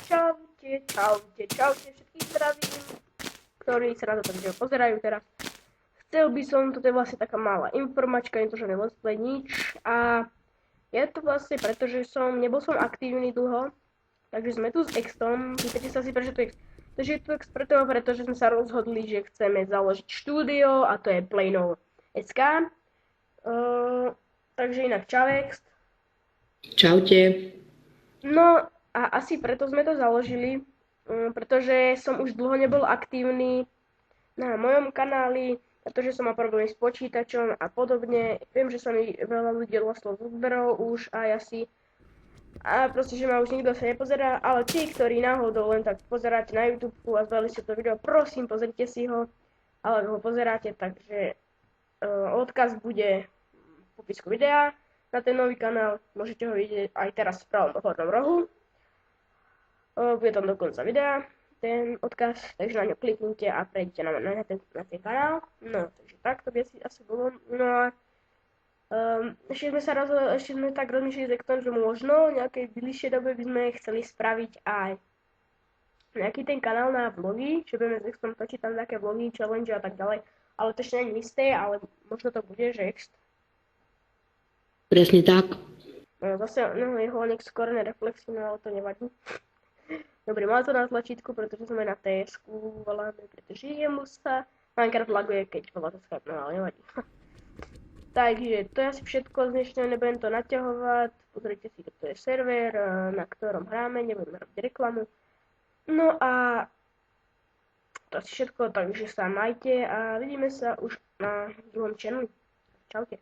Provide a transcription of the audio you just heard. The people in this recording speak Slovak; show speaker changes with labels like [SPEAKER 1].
[SPEAKER 1] Čaute všetkých zdravím, ktorí sa na toto video pozerajú teraz. Chcel by som, toto je vlastne taká malá informačka, nie to žiadne let's play, nič. A je to vlastne preto, že nebol som aktívny dlho, takže sme tu s Extom. Pýtate sa si, prečo tu X? Takže je tu X pretože sme sa rozhodli, že chceme založiť štúdio a to je Playno.sk. Takže inak čau X.
[SPEAKER 2] Čaute.
[SPEAKER 1] No a asi preto sme to založili, pretože som už dlho nebol aktívny na mojom kanáli, pretože som mal problémy s počítačom a podobne. Viem, že sa mi veľa ľudí odhlasilo z odberov už a proste, že ma už nikto sa nepozerá, ale tí, ktorí náhodou len tak pozeráte na YouTube a zvolili ste to video, prosím, pozrite si ho, ale ho pozeráte, takže odkaz bude v popisku videa na ten nový kanál, môžete ho vidieť aj teraz v pravom hornom rohu. Bude tam do konca videa ten odkaz, takže na ňo kliknite a prejdete na ten kanál. No, takže takto by asi bolo. No a ešte sme tak rozmýšľali s Ektom, že možno v nejakej bližšej dobe by sme chceli spraviť aj nejaký ten kanál na vlogy, že budeme s Extom točiť tam nejaké vlogy, challenge a tak ďalej. Ale to ešte nie je isté, ale možno to bude, že Ext.
[SPEAKER 2] Presne tak.
[SPEAKER 1] No zase, jeho nech skôr nereflexí, no ale to nevadí. Dobre, mal to na tlačítku, pretože sme na TS-ku voláme, pretože jemu sa Minecraft laguje, keď volá to Skype, no ale nevadí. Takže to je asi všetko z dnešného, nebudem to naťahovať, pozrite si, to je server, na ktorom hráme, nebudeme robiť reklamu. No a to asi všetko, takže sa majte a vidíme sa už na druhom channeli. Čaute.